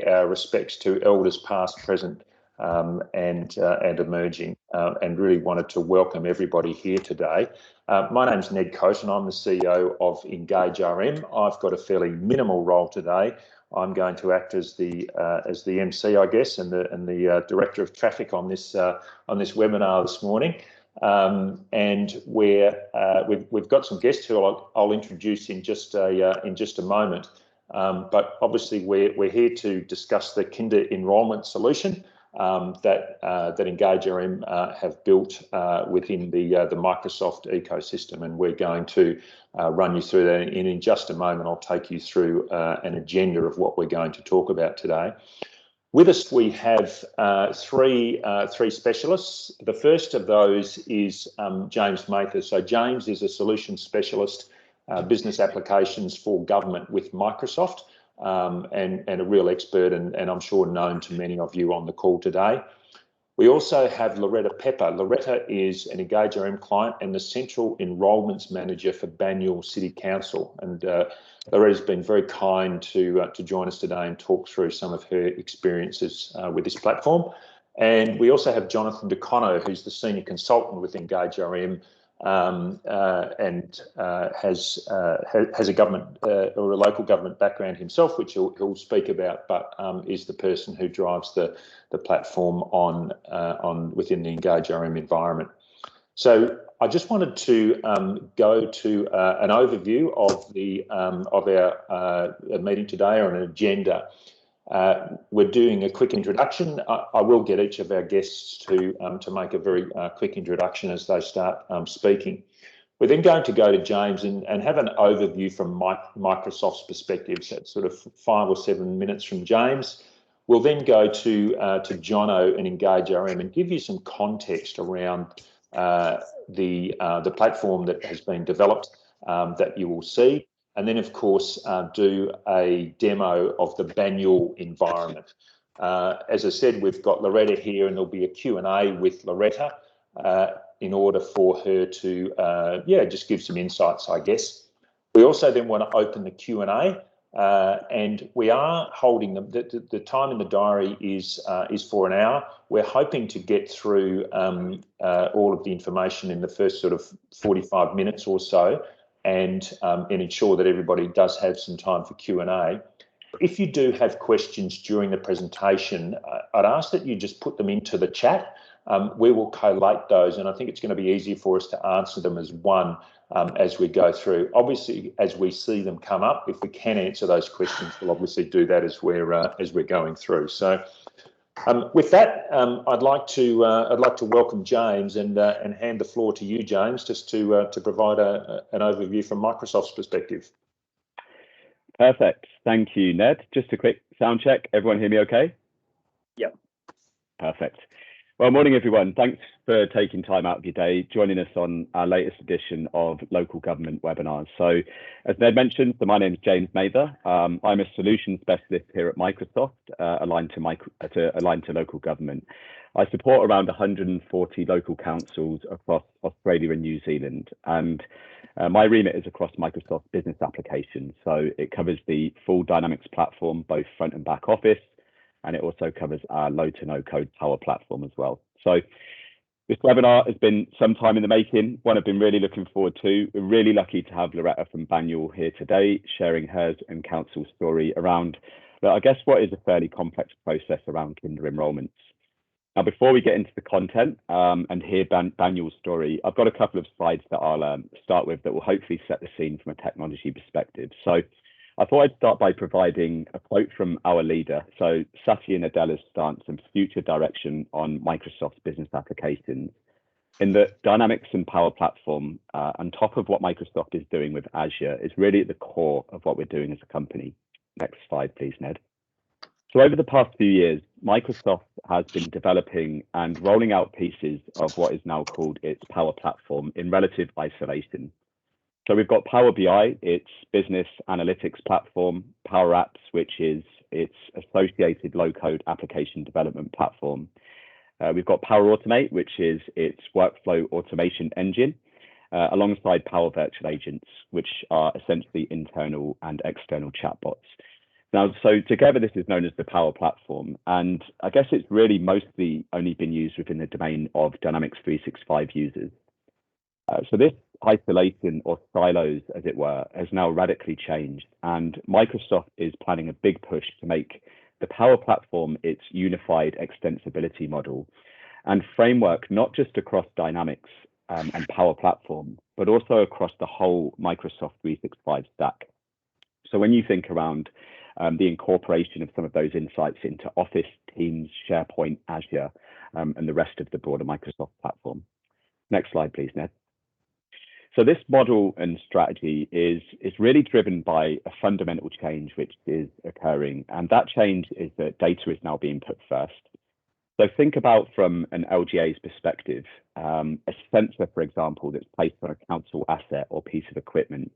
our respects to elders past, present, and emerging, and really wanted to welcome everybody here today. My name's Ned Coate and I'm the CEO of EngageRM. I've got a fairly minimal role today. I'm going to act as the MC, I guess, and the director of traffic on this webinar this morning. And we've got some guests who I'll introduce in just a moment. But obviously we're here to discuss the kinder enrolment solution that EngageRM have built within the Microsoft ecosystem, and we're going to run you through that. In just a moment, I'll take you through an agenda of what we're going to talk about today. With us, we have three specialists. The first of those is James Mather. So James is a solution specialist, business applications for government with Microsoft, and a real expert, and I'm sure known to many of you on the call today. We also have Loretta Pepper. Loretta is an EngageRM client and the Central Enrolments Manager for Banyule City Council. And Loretta's been very kind to join us today and talk through some of her experiences with this platform. And we also have Jonathan DeConno, who's the Senior Consultant with EngageRM, and has a government or a local government background himself, which he'll speak about, but is the person who drives the platform on within the EngageRM environment. So I just wanted to go to an overview of our meeting today, or an agenda. We're doing a quick introduction. I will get each of our guests to make a very quick introduction as they start speaking. We're then going to go to James and have an overview from Microsoft's perspective, so it's sort of 5 or 7 minutes from James. We'll then go to Jono and EngageRM and give you some context around the platform that has been developed that you will see. And then, of course, do a demo of the Banyule environment. As I said, we've got Loretta here, and there'll be a Q&A with Loretta in order for her to, just give some insights, I guess. We also then want to open the Q&A, and we are holding them. The time in the diary is for an hour. We're hoping to get through all of the information in the first sort of 45 minutes or so, and ensure that everybody does have some time for Q&A. If you do have questions during the presentation, I'd ask that you just put them into the chat. We will collate those, and I think it's going to be easier for us to answer them as one as we go through. Obviously, as we see them come up, if we can answer those questions, we'll obviously do that as we're going through. So with that, I'd like to welcome James and hand the floor to you, James, just to provide an overview from Microsoft's perspective. Perfect. Thank you, Ned. Just a quick sound check. Everyone hear me okay? Yep. Perfect. Well, morning, everyone. Thanks for taking time out of your day, joining us on our latest edition of local government webinars. So, as Ned mentioned, my name is James Mather. I'm a solution specialist here at Microsoft, aligned to local government. I support around 140 local councils across Australia and New Zealand, and my remit is across Microsoft business applications. So it covers the full Dynamics platform, both front and back office, and it also covers our low to no code Power Platform as well. So this webinar has been some time in the making, one I've been really looking forward to. We're really lucky to have Loretta from Banyule here today, sharing hers and council's story around, I guess, what is a fairly complex process around kinder enrolments. Now, before we get into the content and hear Banyule's story, I've got a couple of slides that I'll start with that will hopefully set the scene from a technology perspective. So I thought I'd start by providing a quote from our leader, so Satya Nadella's stance and future direction on Microsoft's business applications. In the Dynamics and Power Platform, on top of what Microsoft is doing with Azure, is really at the core of what we're doing as a company. Next slide, please, Ned. So over the past few years, Microsoft has been developing and rolling out pieces of what is now called its Power Platform in relative isolation. So we've got Power BI, its business analytics platform, Power Apps, which is its associated low-code application development platform. We've got Power Automate, which is its workflow automation engine, alongside Power Virtual Agents, which are essentially internal and external chatbots. Now, so together, this is known as the Power Platform, and I guess it's really mostly only been used within the domain of Dynamics 365 users. So this isolation or silos, as it were, has now radically changed, and Microsoft is planning a big push to make the Power Platform its unified extensibility model and framework, not just across Dynamics and Power Platform, but also across the whole Microsoft 365 stack. So when you think around the incorporation of some of those insights into Office, Teams, SharePoint, Azure, and the rest of the broader Microsoft platform. Next slide, please, Ned. So this model and strategy is really driven by a fundamental change which is occurring, and that change is that data is now being put first. So think about from an LGA's perspective, a sensor, for example, that's placed on a council asset or piece of equipment.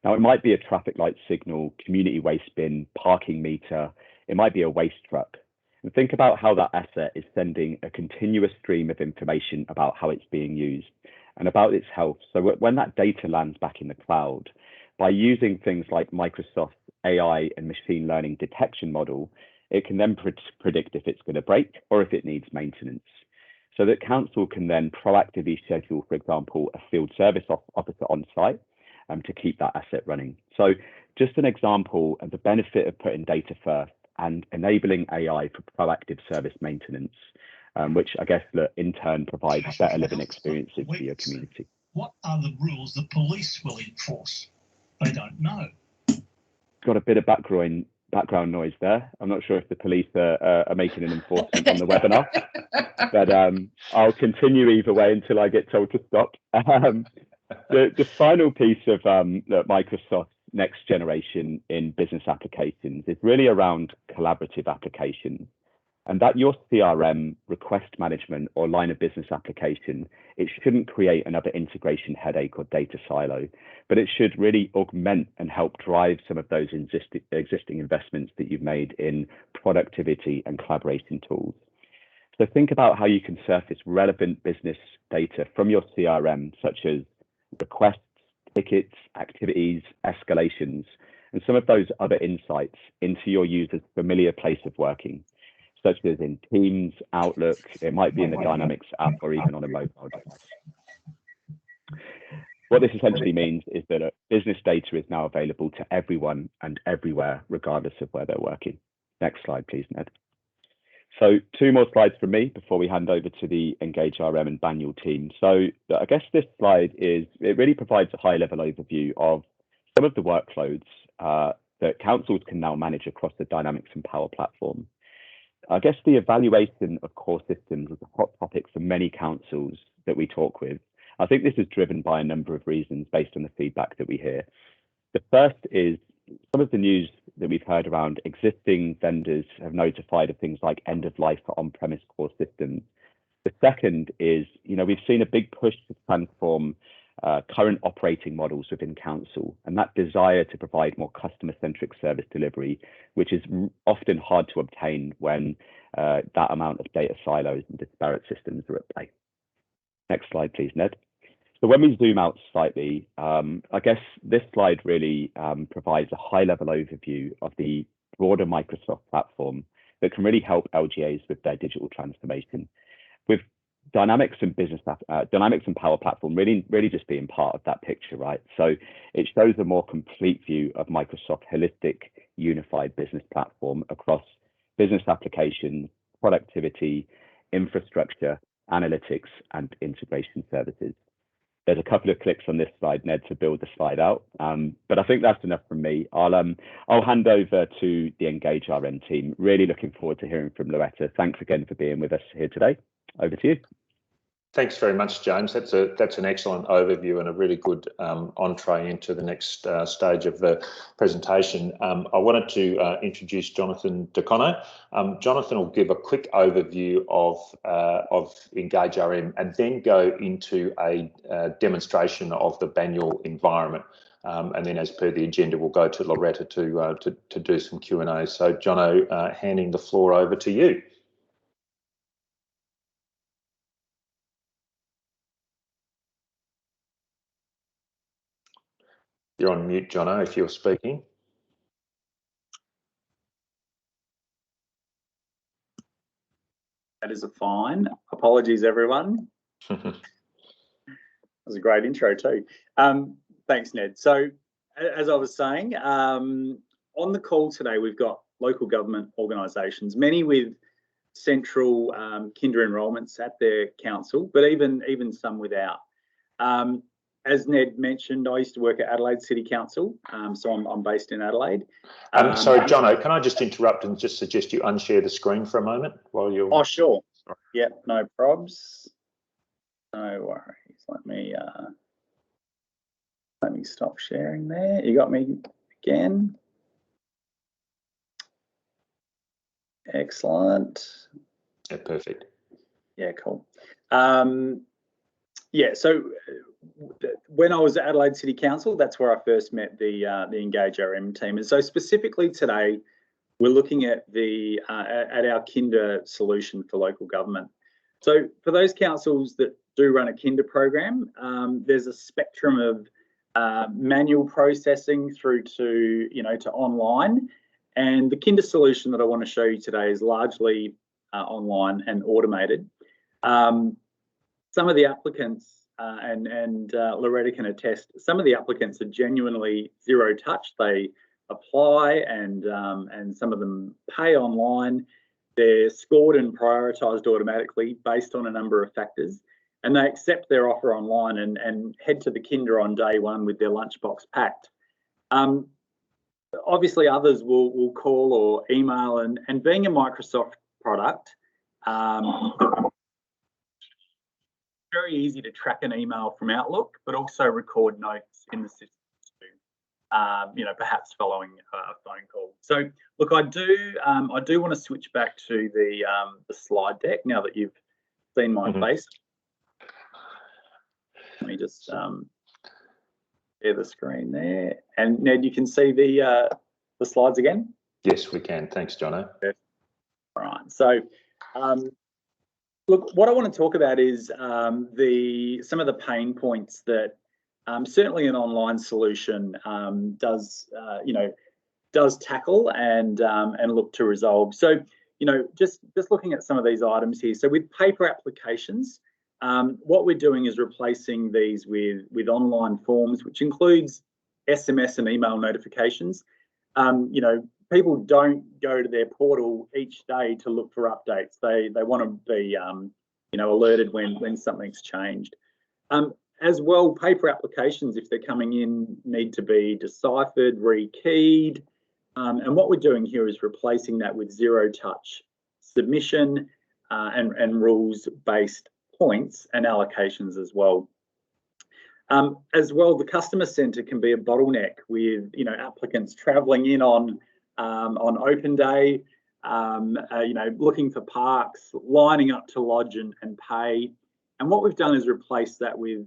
Now, it might be a traffic light signal, community waste bin, parking meter, it might be a waste truck. And think about how that asset is sending a continuous stream of information about how it's being used and about its health. So when that data lands back in the cloud, by using things like Microsoft's AI and machine learning detection model, it can then predict if it's going to break or if it needs maintenance. So that council can then proactively schedule, for example, a field service officer on site to keep that asset running. So just an example of the benefit of putting data first and enabling AI for proactive service maintenance, which I guess in turn provides better living experiences for your community. What are the rules the police will enforce? They don't know. Got a bit of background noise there. I'm not sure if the police are making an enforcement on the webinar, but I'll continue either way until I get told to stop. The final piece of Microsoft's next generation in business applications is really around collaborative applications. And that your CRM, request management, or line of business application, it shouldn't create another integration headache or data silo, but it should really augment and help drive some of those existing investments that you've made in productivity and collaboration tools. So think about how you can surface relevant business data from your CRM, such as requests, tickets, activities, escalations, and some of those other insights into your users' familiar place of working, such as in Teams, Outlook, it might be in the Dynamics app or even on a mobile device. What this essentially means is that business data is now available to everyone and everywhere, regardless of where they're working. Next slide, please, Ned. So 2 more slides from me before we hand over to the EngageRM and Banyule team. So I guess this slide it really provides a high-level overview of some of the workloads that councils can now manage across the Dynamics and Power Platform. I guess the evaluation of core systems is a hot topic for many councils that we talk with. I think this is driven by a number of reasons based on the feedback that we hear. The first is some of the news that we've heard around existing vendors have notified of things like end of life for on-premise core systems. The second is, we've seen a big push to transform current operating models within council, and that desire to provide more customer-centric service delivery, which is often hard to obtain when that amount of data silos and disparate systems are at play. Next slide, please, Ned. So when we zoom out slightly, I guess this slide really provides a high-level overview of the broader Microsoft platform that can really help LGAs with their digital transformation. With Dynamics and Power Platform really just being part of that picture, right? So it shows a more complete view of Microsoft's holistic, unified business platform across business applications, productivity, infrastructure, analytics, and integration services. There's a couple of clicks on this slide, Ned, to build the slide out, but I think that's enough from me. I'll hand over to the EngageRM team. Really looking forward to hearing from Loretta. Thanks again for being with us here today. Over to you. Thanks very much, James. That's an excellent overview and a really good entree into the next stage of the presentation. I wanted to introduce Jonathan Decono. Jonathan will give a quick overview of EngageRM and then go into a demonstration of the Banyule environment. And then, as per the agenda, we'll go to Loretta to do some Q&A. So, Jono, handing the floor over to you. You're on mute, Jono, if you're speaking. That is a fine. Apologies, everyone. That was a great intro too. Thanks, Ned. So, as I was saying, on the call today, we've got local government organisations, many with central kinder enrolments at their council, but even some without. As Ned mentioned, I used to work at Adelaide City Council, so I'm based in Adelaide. Sorry, Jono, can I just interrupt and just suggest you unshare the screen for a moment while you're... Oh, sure. Sorry. Yep, no probs. No worries. Let me stop sharing there. You got me again. Excellent. Yeah, perfect. Yeah, cool. Yeah, so when I was at Adelaide City Council, that's where I first met the EngageRM team. And so specifically today, we're looking at our kinder solution for local government. So for those councils that do run a kinder program, there's a spectrum of manual processing through to to online. And the kinder solution that I want to show you today is largely online and automated. Some of the applicants, and Loretta can attest, some of the applicants are genuinely zero touch. They apply and some of them pay online. They're scored and prioritised automatically based on a number of factors, and they accept their offer online and head to the kinder on day one with their lunchbox packed. Obviously, others will call or email, and being a Microsoft product, very easy to track an email from Outlook, but also record notes in the system too, perhaps following a phone call. So look, I do want to switch back to the slide deck now that you've seen my face. Let me just share the screen there. And Ned, you can see the slides again? Yes, we can. Thanks, Jono. All right. So look, what I want to talk about is some of the pain points that certainly an online solution does tackle and look to resolve. So just looking at some of these items here. So with paper applications, what we're doing is replacing these with online forms, which includes SMS and email notifications. People don't go to their portal each day to look for updates. They want to be alerted when something's changed. As well, paper applications, if they're coming in, need to be deciphered, rekeyed. And what we're doing here is replacing that with zero touch submission and rules-based points and allocations as well. As well, the customer centre can be a bottleneck with applicants travelling in on open day, looking for parks, lining up to lodge and pay. And what we've done is replace that with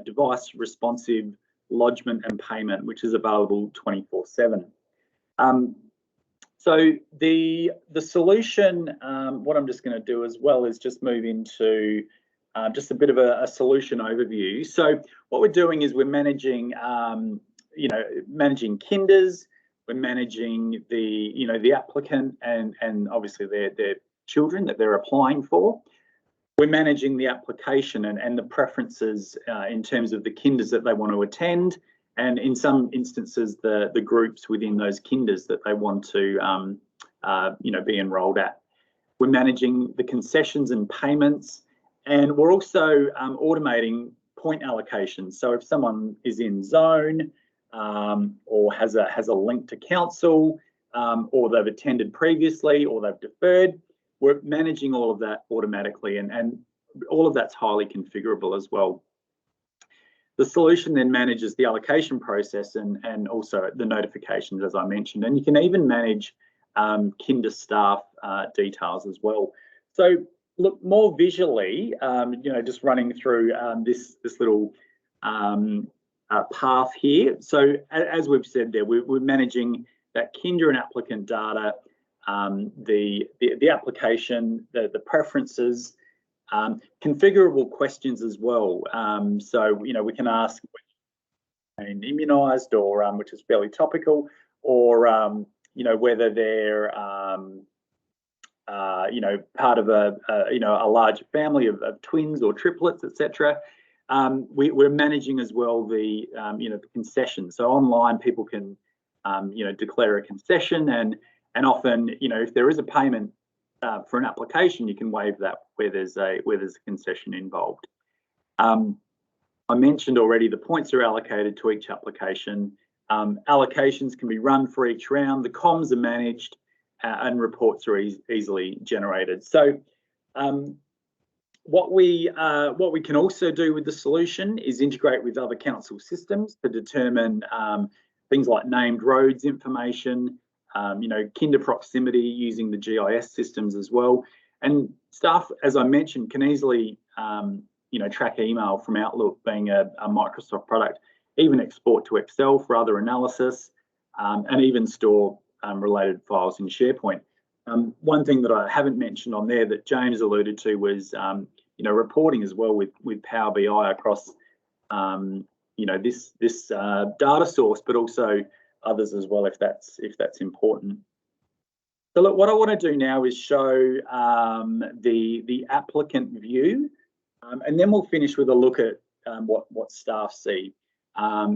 device responsive lodgement and payment, which is available 24/7. So the solution, what I'm just going to do as well is just move into just a bit of a solution overview. So what we're doing is we're managing, managing kinders. We're managing the applicant and obviously their children that they're applying for. We're managing the application and the preferences in terms of the kinders that they want to attend, and in some instances the groups within those kinders that they want to be enrolled at. We're managing the concessions and payments, and we're also automating point allocations. So if someone is in zone or has a link to council, or they've attended previously or they've deferred, we're managing all of that automatically, and all of that's highly configurable as well. The solution then manages the allocation process and also the notifications, as I mentioned, and you can even manage kinder staff details as well. So look, more visually, just running through this little path here. So as we've said there, we're managing that kinder and applicant data, the application, the preferences, configurable questions as well. So we can ask immunised, or which is fairly topical, or whether they're you know, part of a large family of twins or triplets, etc. We're managing as well the you know, the concessions. So online people can you know, declare a concession, and often, you know, if there is a payment for an application, you can waive that where there's a concession involved. I mentioned already the points are allocated to each application. Allocations can be run for each round. The comms are managed, and reports are easily generated. So what we can also do with the solution is integrate with other council systems to determine things like named roads information, you know, kinder proximity using the GIS systems as well. And staff, as I mentioned, can easily you know, track email from Outlook, being a Microsoft product, even export to Excel for other analysis, and even store related files in SharePoint. One thing that I haven't mentioned on there that James alluded to was you know, reporting as well with Power BI across you know, this data source, but also others as well if that's important. So look, what I want to do now is show the applicant view, and then we'll finish with a look at what staff see,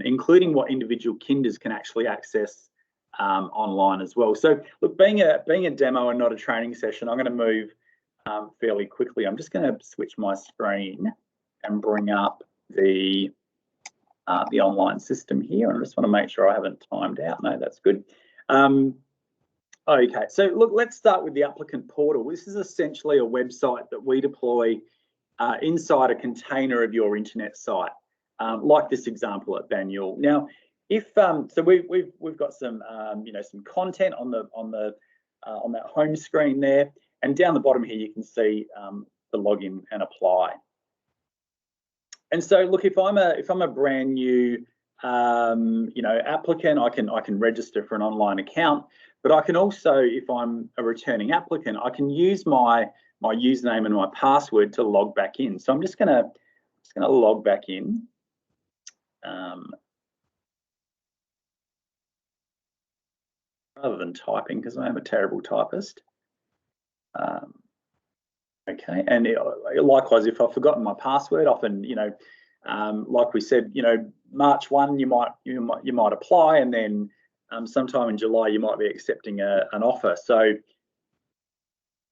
including what individual kinders can actually access online as well. So look, being a demo and not a training session, I'm going to move fairly quickly. I'm just going to switch my screen and bring up the online system here. I just want to make sure I haven't timed out. No, that's good. Okay, so look, let's start with the Applicant Portal. This is essentially a website that we deploy inside a container of your internet site, like this example at Banyule. Now, if so, we've got some you know, some content on that home screen there, and down the bottom here you can see the login and apply. And so, look, if I'm a brand new you know, applicant, I can register for an online account, but I can also, if I'm a returning applicant, I can use my username and my password to log back in. So I'm just gonna log back in. Rather than typing, because I am a terrible typist. Okay, and likewise, if I've forgotten my password, often, you know, like we said, you know, March 1, you might apply, and then sometime in July you might be accepting an offer. So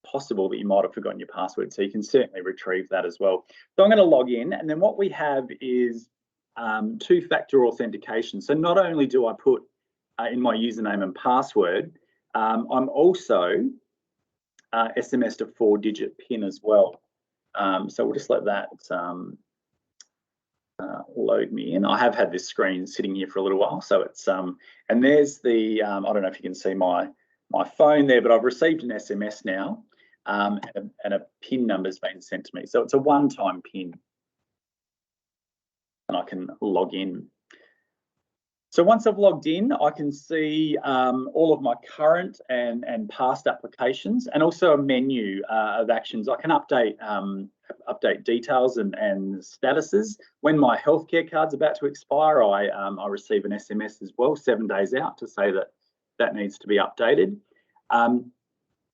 possible that you might have forgotten your password, so you can certainly retrieve that as well. So I'm going to log in, and then what we have is two-factor authentication. So not only do I put in my username and password, I'm also SMS'd a 4-digit PIN as well. So we'll just let that load me in. I have had this screen sitting here for a little while, so it's and there's the I don't know if you can see my phone there, but I've received an SMS now, and a PIN number's been sent to me. So it's a one-time PIN, and I can log in. So once I've logged in, I can see all of my current and past applications, and also a menu of actions. I can update details and statuses. When my healthcare card's about to expire, I receive an SMS as well, 7 days out, to say that needs to be updated.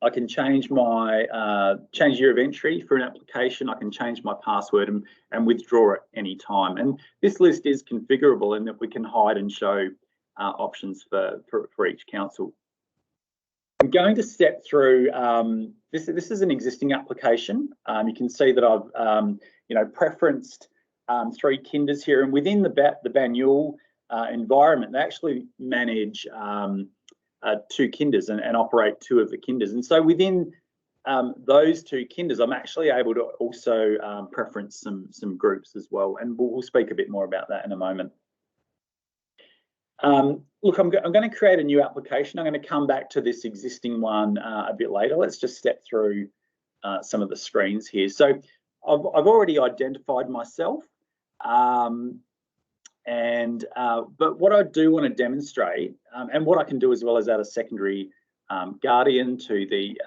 I can change my change year of entry for an application. I can change my password and withdraw at any time. And this list is configurable in that we can hide and show options for each council. I'm going to step through this is an existing application. You can see that I've you know, preferenced 3 kinders here, and within the Banyule environment, they actually manage 2 kinders and operate 2 of the kinders. And so within those 2 kinders, I'm actually able to also preference some groups as well, and we'll speak a bit more about that in a moment. Look, I'm going to create a new application. I'm going to come back to this existing one a bit later. Let's just step through some of the screens here. So I've already identified myself, but what I do want to demonstrate, and what I can do as well, is add a secondary guardian to the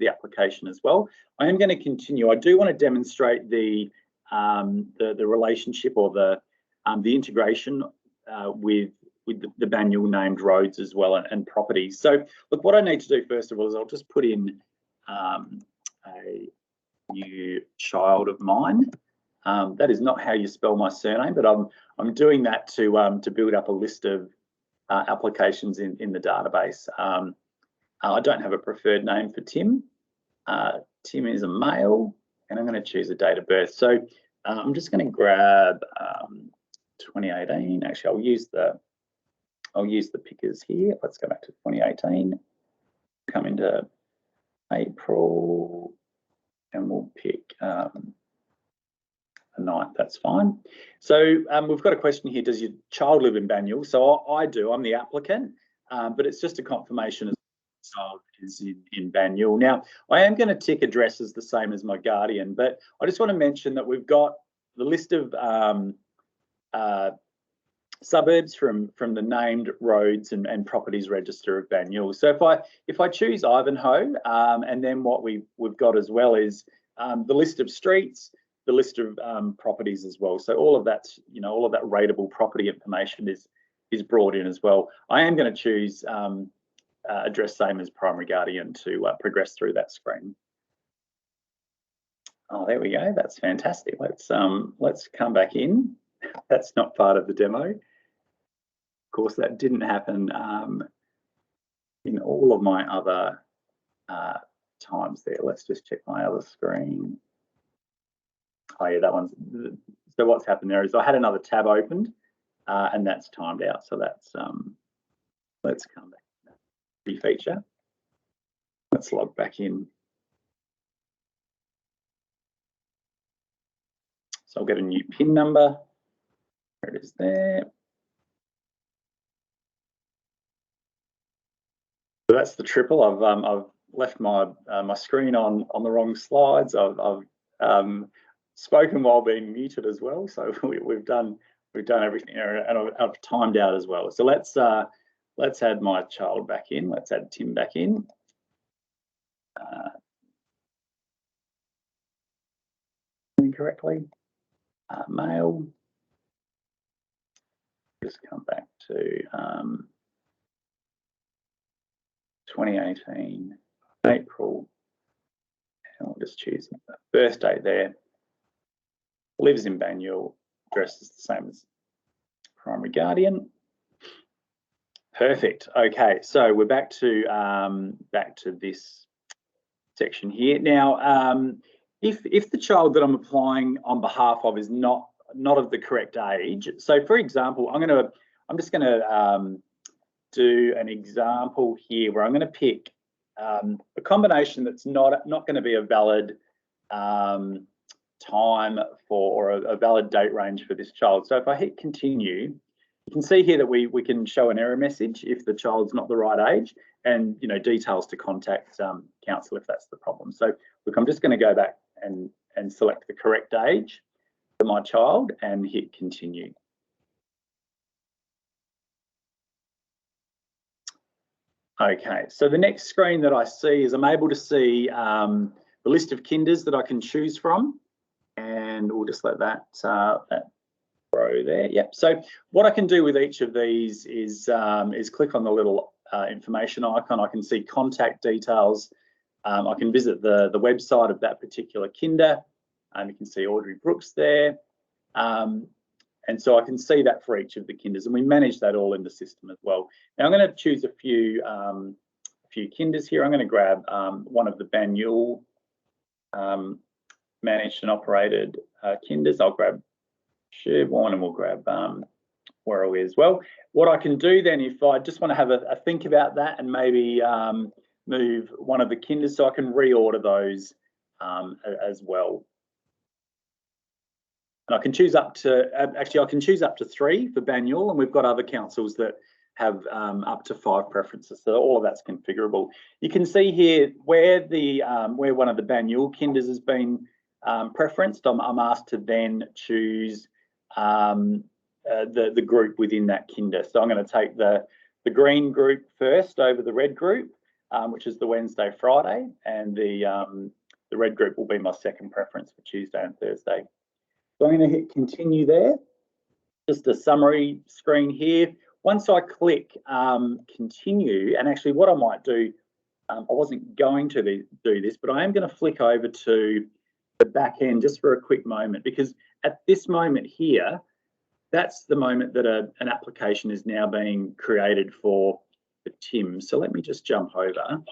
application as well. I am going to continue. I do want to demonstrate the relationship or the integration with the Banyule named roads as well, and properties. So look, what I need to do first of all is I'll just put in a new child of mine. That is not how you spell my surname, but I'm doing that to build up a list of applications in the database. I don't have a preferred name for Tim. Tim is a male, and I'm going to choose a date of birth. So I'm just going to grab 2018. Actually, I'll use the pickers here. Let's go back to 2018. Come into April, and we'll pick the 9th. That's fine. So we've got a question here. Does your child live in Banyule? So I do. I'm the applicant, but it's just a confirmation as the child is in Banyule. Now, I am going to tick addresses the same as my guardian, but I just want to mention that we've got the list of suburbs from the named roads and properties register of Banyule. So if I choose Ivanhoe, and then what we've got as well is the list of streets, the list of properties as well. So all of that's, all of that rateable property information is brought in as well. I am going to choose address same as primary guardian to progress through that screen. Oh, there we go. That's fantastic. Let's come back in. That's not part of the demo. Of course, that didn't happen in all of my other times there. Let's just check my other screen. Oh yeah, that one's, so what's happened there is I had another tab opened and that's timed out. So that's, let's come back to that feature. Let's log back in. So I'll get a new PIN number. There it is there. So that's the triple. I've left my my screen on the wrong slides. I've spoken while being muted as well. So we've done everything there, and I've timed out as well. So let's add my child back in. Let's add Tim back in. Incorrectly. Male. Just come back to 2018 April, and I'll just choose a birth date there. Lives in Banyule, address is the same as primary guardian. Perfect. Okay, so we're back to this section here. Now, if the child that I'm applying on behalf of is not of the correct age, so for example, I'm just gonna do an example here where I'm going to pick a combination that's not going to be a valid time for, or a valid date range for this child. So if I hit continue, you can see here that we can show an error message if the child's not the right age, and details to contact council if that's the problem. So look, I'm just going to go back and select the correct age for my child and hit continue. Okay, so the next screen that I see is I'm able to see the list of kinders that I can choose from, and we'll just let that row there. Yep. So what I can do with each of these is click on the little information icon. I can see contact details. I can visit the website of that particular kinder. You can see Audrey Brooks there. And so I can see that for each of the kinders, and we manage that all in the system as well. Now I'm going to choose a few kinders here. I'm going to grab one of the Banyule managed and operated kinders. I'll grab Sherborne, and we'll grab Werribee as well. What I can do then, if I just want to have a think about that and maybe move one of the kinders, so I can reorder those as well. And I can choose up to, actually I can choose up to 3 for Banyule, and we've got other councils that have up to 5 preferences. So all of that's configurable. You can see here where where one of the Banyule kinders has been preferenced. I'm asked to then choose the group within that kinder. So I'm going to take the green group first over the red group, which is the Wednesday, Friday, and the red group will be my second preference for Tuesday and Thursday. So I'm going to hit continue there. Just a summary screen here. Once I click continue, and actually what I might do I wasn't going to do this, but I am going to flick over to the back end just for a quick moment, because at this moment here, that's the moment that an application is now being created for Tim. So let me just jump over.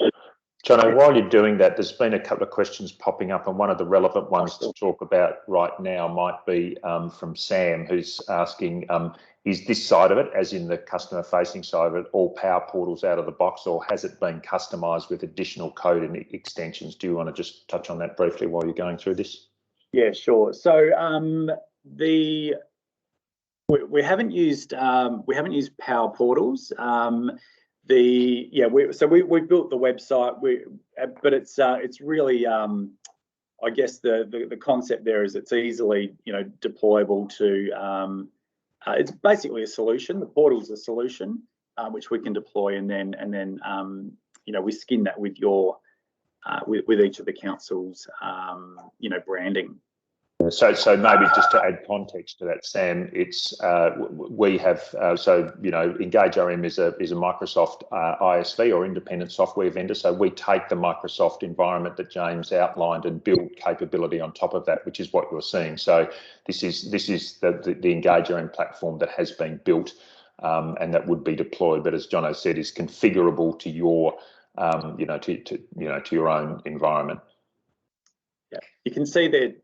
Jono, while you're doing that, there's been a couple of questions popping up, and one of the relevant ones to talk about right now might be from Sam, who's asking, is this side of it, as in the customer-facing side of it, all Power Portals out of the box, or has it been customised with additional code and extensions? Do you want to just touch on that briefly while you're going through this? Yeah, sure. So we haven't used Power Portals. We built the website, but it's really I guess the concept there is it's easily deployable to it's basically a solution. The portal's a solution which we can deploy, and then we skin that with your with each of the councils branding. So maybe just to add context to that, Sam, it's we have EngageRM is a Microsoft ISV or independent software vendor. So we take the Microsoft environment that James outlined and build capability on top of that, which is what you're seeing. So this is the EngageRM platform that has been built and that would be deployed, but as Jono said, is configurable to your to your own environment. Yeah, you can see that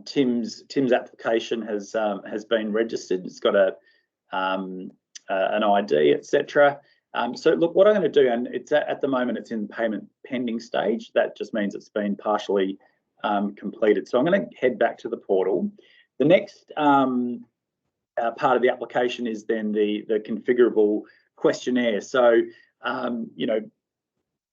Tim's application has been registered. It's got an ID, etc. So look, what I'm going to do, and it's at the moment it's in payment pending stage. That just means it's been partially completed. So I'm going to head back to the portal. The next part of the application is then the configurable questionnaire. So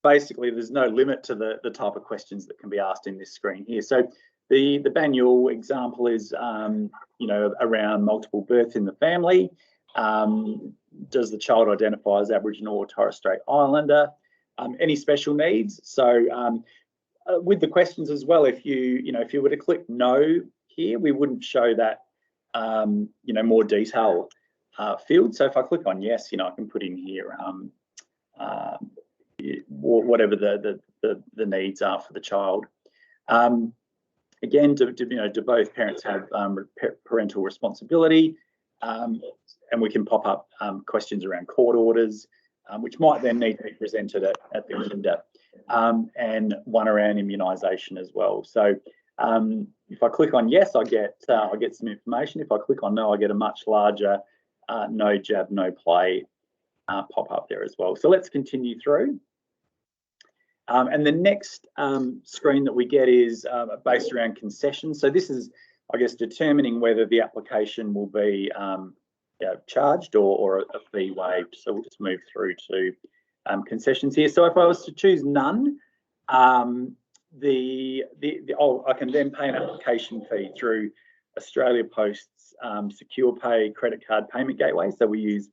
basically, there's no limit to the type of questions that can be asked in this screen here. So the Banyule example is, around multiple births in the family. Does the child identify as Aboriginal or Torres Strait Islander? Any special needs? So with the questions as well, if you were to click no here, we wouldn't show that more detail field. So if I click on yes, I can put in here whatever the needs are for the child. Again, do both parents have parental responsibility? And we can pop up questions around court orders, which might then need to be presented at the agenda, and one around immunisation as well. So if I click on yes, I get some information. If I click on no, I get a much larger no jab, no play pop up there as well. So let's continue through. And the next screen that we get is based around concessions. So this is, I guess, determining whether the application will be charged or a fee waived. So we'll just move through to concessions here. So if I was to choose none, I can then pay an application fee through Australia Post's Secure Pay credit card payment gateway. So we use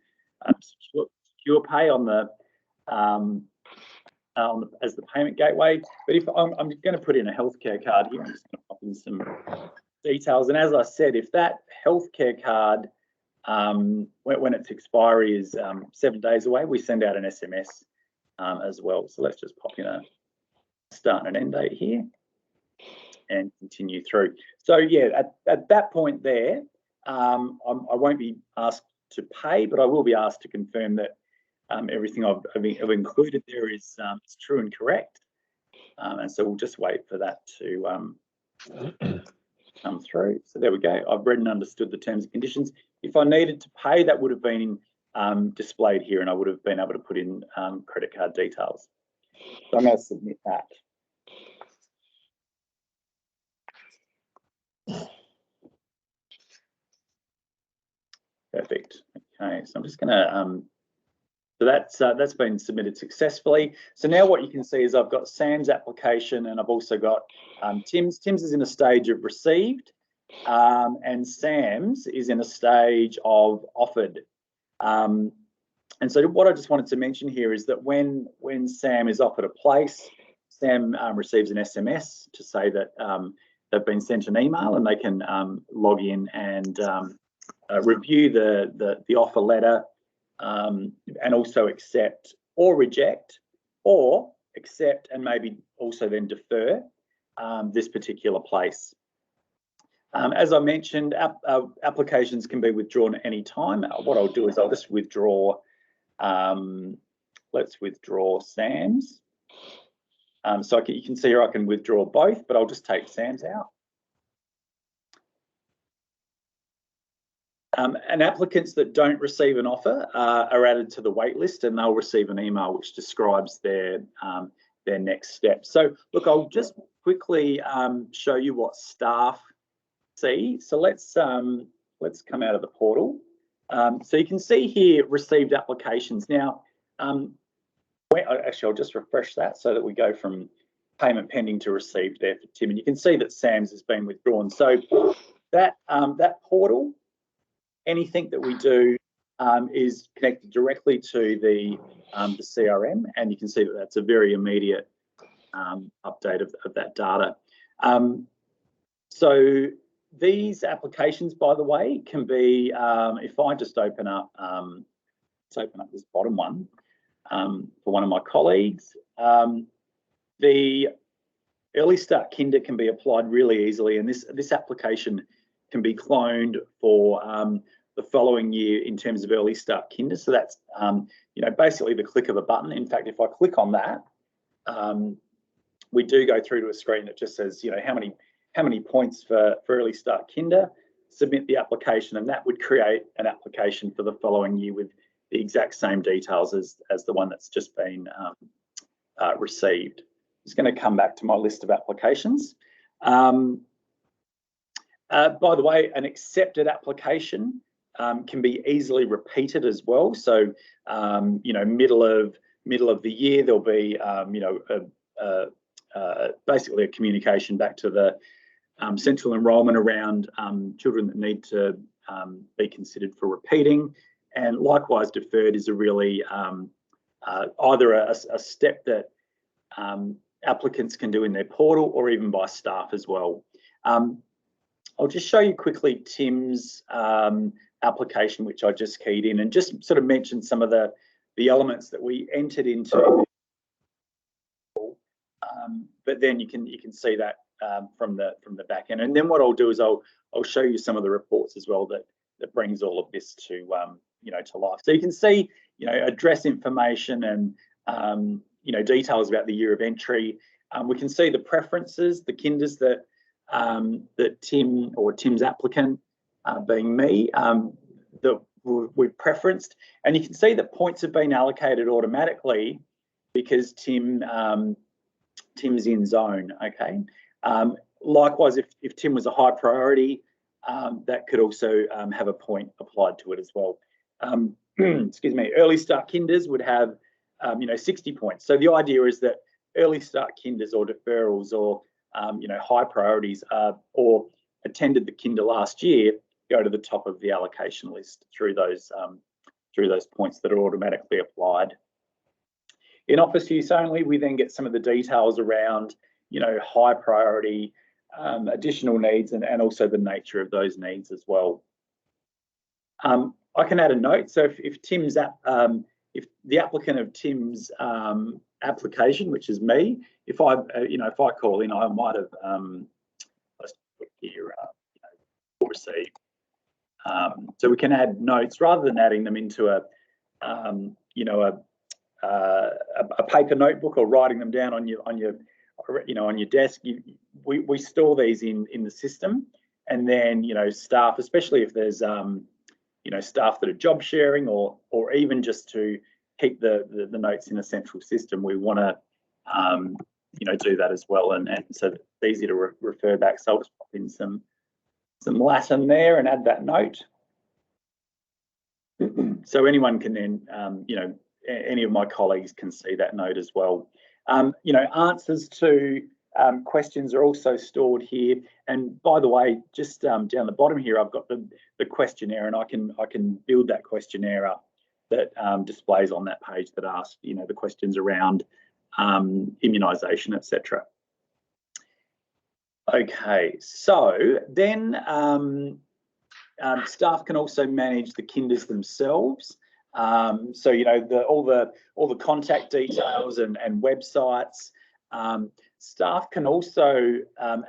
Secure Pay on the as the payment gateway. But if I'm going to put in a healthcare card here, I'm just going to pop in some details. And as I said, if that healthcare card, when its expiry is 7 days away, we send out an SMS as well. So let's just pop in a start and an end date here and continue through. So yeah, at that point there, I won't be asked to pay, but I will be asked to confirm that everything I've included there is true and correct. And so we'll just wait for that to come through. So there we go. I've read and understood the terms and conditions. If I needed to pay, that would have been displayed here, and I would have been able to put in credit card details. So I'm going to submit that. Perfect. Okay, so I'm just going to so that's been submitted successfully. So now what you can see is I've got Sam's application, and I've also got Tim's. Tim's is in a stage of received, and Sam's is in a stage of offered. And so what I just wanted to mention here is that when Sam is offered a place, Sam receives an SMS to say that they've been sent an email, and they can log in and review the offer letter, and also accept or reject, or accept, and maybe also then defer this particular place. As I mentioned, applications can be withdrawn at any time. What I'll do is I'll just withdraw, let's withdraw Sam's. So you can see here I can withdraw both, but I'll just take Sam's out. And applicants that don't receive an offer are added to the wait list, and they'll receive an email which describes their next steps. So look, I'll just quickly show you what staff see. So let's come out of the portal. So you can see here received applications. Now, actually, I'll just refresh that so that we go from payment pending to received there for Tim, and you can see that Sam's has been withdrawn. So that portal, anything that we do is connected directly to the CRM, and you can see that that's a very immediate update of that data. So these applications, by the way, can be, if I just open up, let's open up this bottom one for one of my colleagues. The Early Start Kinder can be applied really easily, and this application can be cloned for the following year in terms of Early Start Kinder. So that's basically the click of a button. In fact, if I click on that, we do go through to a screen that just says, how many points for Early Start Kinder, submit the application, and that would create an application for the following year with the exact same details as the one that's just been received. I'm just going to come back to my list of applications. By the way, an accepted application can be easily repeated as well. So, middle of the year, there'll be, basically a communication back to the central enrolment around children that need to be considered for repeating. And likewise, deferred is a really either a step that applicants can do in their portal or even by staff as well. I'll just show you quickly Tim's application, which I just keyed in, and just sort of mention some of the elements that we entered into. But then you can see that from the back end. And then what I'll do is I'll show you some of the reports as well that brings all of this to to life. So you can see address information and details about the year of entry. We can see the preferences, the kinders that Tim or Tim's applicant, being me, that we've preferenced, and you can see that points have been allocated automatically because Tim's in zone. Okay. Likewise, if Tim was a high priority, that could also have a point applied to it as well. Excuse me. Early Start Kinders would have 60 points. So the idea is that Early Start Kinders or deferrals or high priorities or attended the kinder last year go to the top of the allocation list through those points that are automatically applied. In office use only, we then get some of the details around high priority, additional needs, and also the nature of those needs as well. I can add a note. So if Tim's if the applicant of Tim's application, which is me, if I call in, I might have let's put here receive. So we can add notes rather than adding them into a paper notebook or writing them down on your desk. We store these in the system, and then staff, especially if there's staff that are job sharing or even just to keep the notes in a central system, we want to do that as well, and so it's easy to refer back. So I'll just pop in some Latin there and add that note. So anyone can then, any of my colleagues can see that note as well. Answers to questions are also stored here. And by the way, just down the bottom here, I've got the questionnaire, and I can build that questionnaire up that displays on that page that asks, the questions around immunisation, etc. Okay, so then staff can also manage the kinders themselves. So all the contact details and websites. Staff can also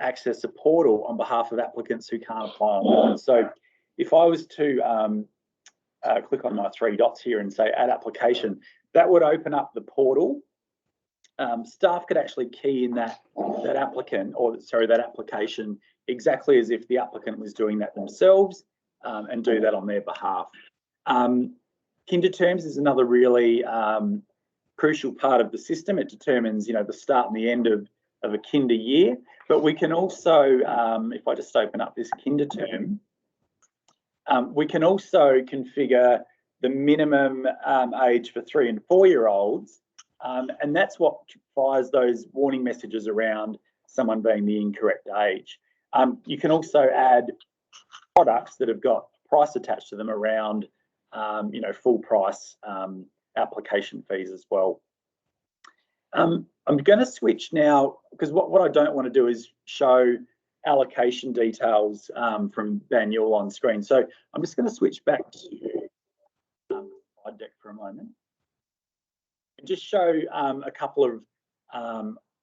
access a portal on behalf of applicants who can't apply online. So if I was to click on my 3 dots here and say add application, that would open up the portal. Staff could actually key in that application exactly as if the applicant was doing that themselves, and do that on their behalf. Kinder terms is another really crucial part of the system. It determines, the start and the end of a kinder year. But we can also, if I just open up this kinder term, we can also configure the minimum age for 3 and 4-year-olds, and that's what fires those warning messages around someone being the incorrect age. You can also add products that have got price attached to them around, full price application fees as well. I'm going to switch now, because what I don't want to do is show allocation details from Banyule on screen. So I'm just going to switch back to the slide deck for a moment and just show a couple of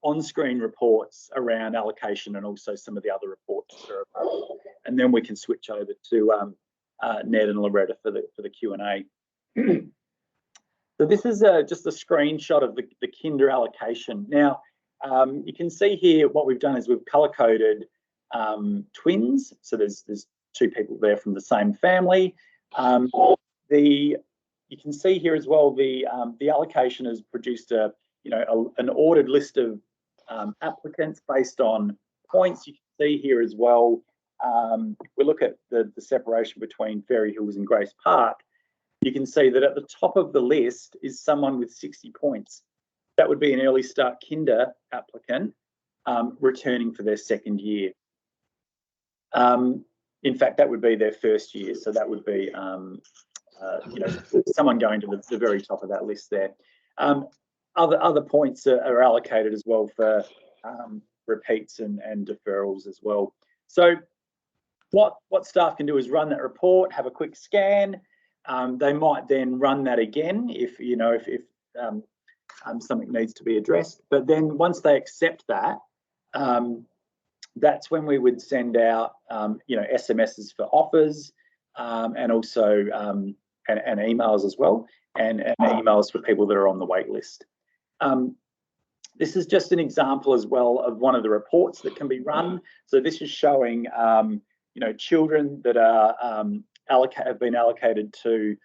on-screen reports around allocation and also some of the other reports that are available. And then we can switch over to Ned and Loretta for the Q&A. So this is just a screenshot of the kinder allocation. Now, you can see here what we've done is we've color-coded twins. So there's 2 people there from the same family. You can see here as well the allocation has produced an ordered list of applicants based on points. You can see here as well. We look at the separation between Fairy Hills and Grace Park. You can see that at the top of the list is someone with 60 points. That would be an early start kinder applicant returning for their 2nd year. In fact, that would be their 1st year. So that would be someone going to the very top of that list there. Other points are allocated as well for repeats and deferrals as well. So what staff can do is run that report, have a quick scan. They might then run that again if something needs to be addressed. But then once they accept that, that's when we would send out SMSs for offers, and also and emails as well, and emails for people that are on the wait list. This is just an example as well of one of the reports that can be run. So this is showing children that are have been allocated to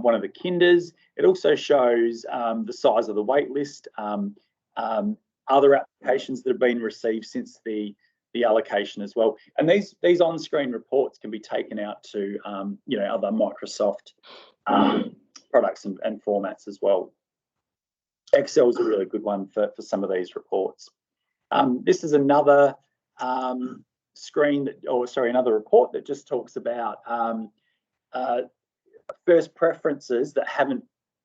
one of the kinders. It also shows the size of the wait list, other applications that have been received since the allocation as well. And these on-screen reports can be taken out to other Microsoft products and formats as well. Excel is a really good one for some of these reports. This is another another report that just talks about first preferences that haven't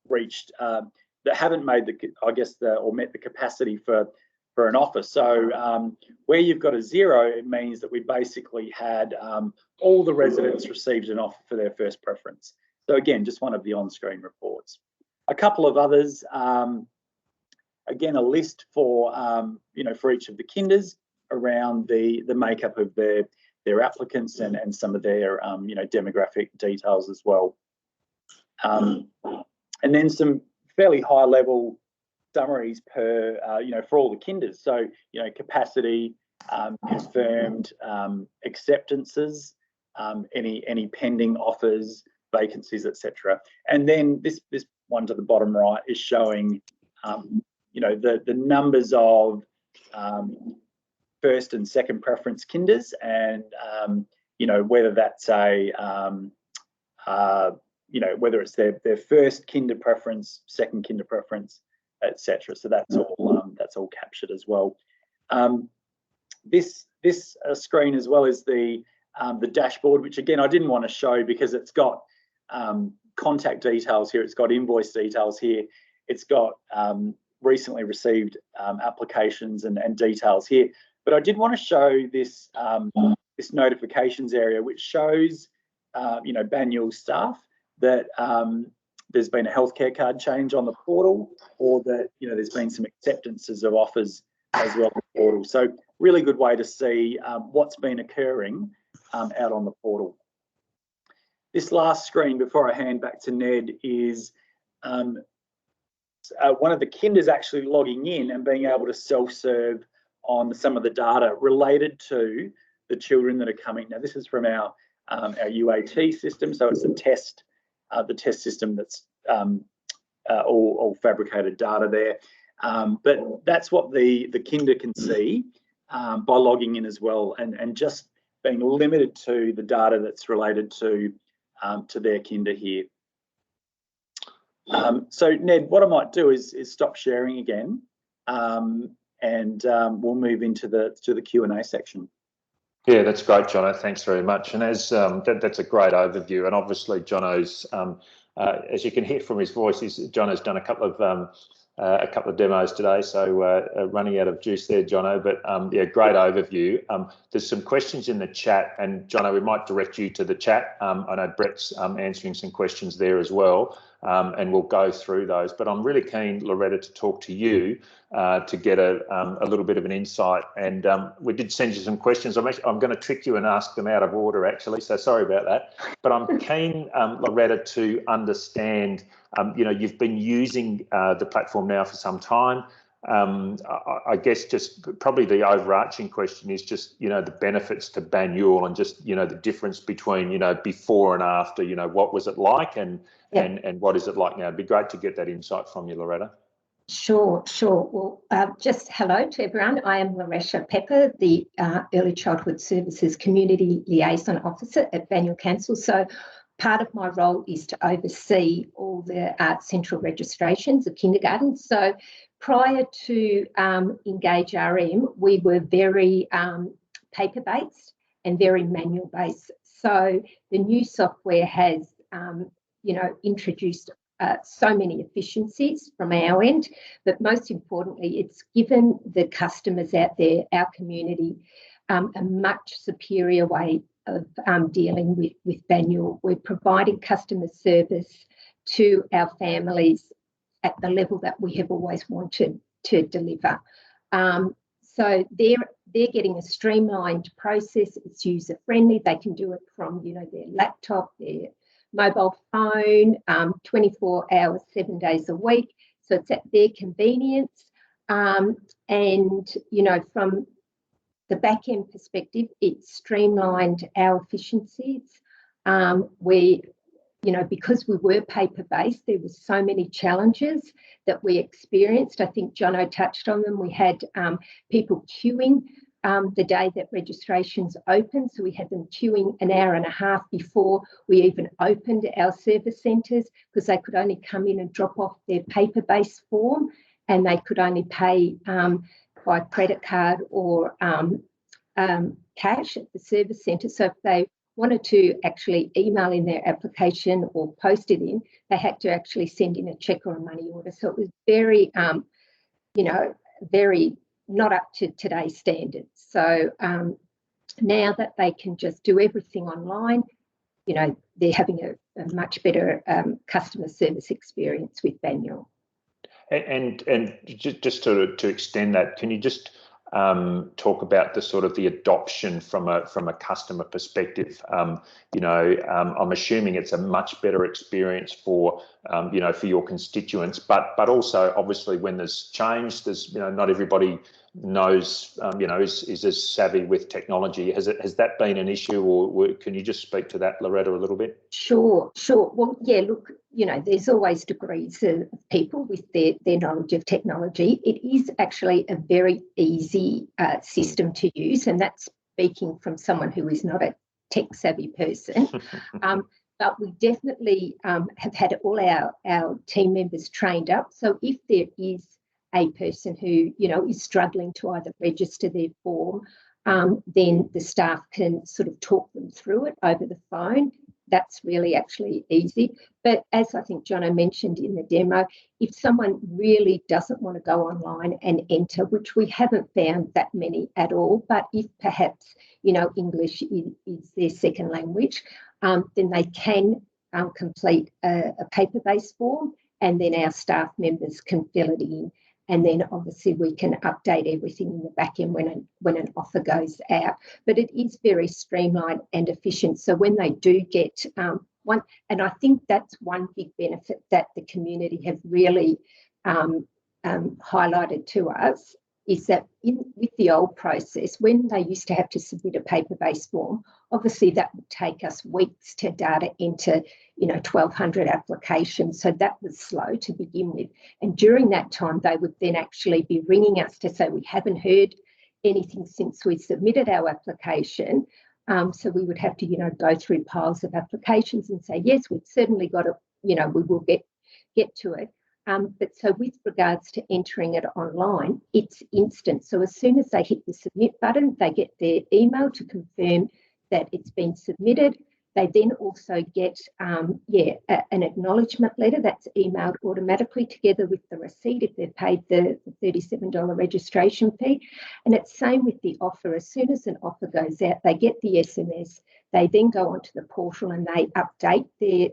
reached, that haven't made or met the capacity for an offer. So where you've got a 0, it means that we basically had all the residents received an offer for their first preference. So again, just one of the on-screen reports. A couple of others, again, a list for for each of the kinders around the makeup of their applicants and some of their demographic details as well. And then some fairly high level summaries per for all the kinders. So capacity, confirmed acceptances, any pending offers, vacancies, etc. And then this one to the bottom right is showing the numbers of first and second preference kinders, and whether that's whether it's their first kinder preference, second kinder preference, etc. So that's all captured as well. This screen as well is the dashboard, which again I didn't want to show because it's got contact details here, it's got invoice details here, it's got recently received applications and details here. But I did want to show this this notifications area, which shows Banyule staff that there's been a healthcare card change on the portal, or that there's been some acceptances of offers as well on the portal. So really good way to see what's been occurring out on the portal. This last screen before I hand back to Ned is one of the kinders actually logging in and being able to self-serve on some of the data related to the children that are coming. Now, this is from our UAT system, so it's the test system that's all fabricated data there. But that's what the kinder can see by logging in as well, and just being limited to the data that's related to their kinder here. So Ned, what I might do is stop sharing again, and we'll move into the Q&A section. Yeah, that's great, Jono. Thanks very much. And as that's a great overview. And obviously, Jono's, as you can hear from his voice, Jono's done a couple of demos today, so running out of juice there, Jono. But yeah, great overview. There's some questions in the chat, and Jono, we might direct you to the chat. I know Brett's answering some questions there as well, and we'll go through those. But I'm really keen, Loretta, to talk to you to get a little bit of an insight. And we did send you some questions. I'm going to trick you and ask them out of order, actually, so sorry about that. But I'm keen, Loretta, to understand, you've been using the platform now for some time. I guess just probably the overarching question is just, the benefits to Banyule and just, the difference between, before and after, what was it like and what is it like now? It'd be great to get that insight from you, Loretta. Sure. Well, just hello to everyone. I am Loretta Pepper, the Early Childhood Services Community Liaison Officer at Banyule Council. So part of my role is to oversee all the central registrations of kindergarten. So prior to EngageRM, we were very paper-based and very manual-based. So the new software has, introduced so many efficiencies from our end, but most importantly, it's given the customers out there, our community, a much superior way of dealing with Banyule. We're providing customer service to our families at the level that we have always wanted to deliver. So they're getting a streamlined process. It's user friendly. They can do it from their laptop, their mobile phone, 24 hours, 7 days a week. So it's at their convenience. And from the back end perspective, it streamlined our efficiencies. Because we were paper-based, there were so many challenges that we experienced. I think Jono touched on them. We had people queuing the day that registrations opened. So we had them queuing an hour and a half before we even opened our service centres, because they could only come in and drop off their paper-based form, and they could only pay by credit card or cash at the service centre. So if they wanted to actually email in their application or post it in, they had to actually send in a cheque or a money order. So it was very, very not up to today's standards. So now that they can just do everything online, they're having a much better customer service experience with Banyule. And just to extend that, can you just talk about the adoption from a customer perspective? I'm assuming it's a much better experience for your constituents, but also obviously when there's change, there's not everybody knows is as savvy with technology. Has that been an issue, or can you just speak to that, Loretta, a little bit? Sure. Well, yeah, look, there's always degrees of people with their knowledge of technology. It is actually a very easy system to use, and that's speaking from someone who is not a tech savvy person. But we definitely have had all our team members trained up. So if there is a person who is struggling to either register their form, then the staff can sort of talk them through it over the phone. That's really actually easy. But as I think Jono mentioned in the demo, if someone really doesn't want to go online and enter, which we haven't found that many at all, but if perhaps English is their second language, then they can complete a paper-based form, and then our staff members can fill it in. And then obviously we can update everything in the back end when an offer goes out. But it is very streamlined and efficient. So when they do get one, and I think that's one big benefit that the community have really highlighted to us, is that with the old process, when they used to have to submit a paper-based form, obviously that would take us weeks to data enter, 1,200 applications. So that was slow to begin with. And during that time, they would then actually be ringing us to say, we haven't heard anything since we submitted our application. So we would have to, go through piles of applications and say, yes, we've certainly got it, we will get to it. But so with regards to entering it online, it's instant. So as soon as they hit the submit button, they get their email to confirm that it's been submitted. They then also get an acknowledgement letter that's emailed automatically together with the receipt if they've paid the $37 registration fee. And it's same with the offer. As soon as an offer goes out, they get the SMS. They then go onto the portal and they update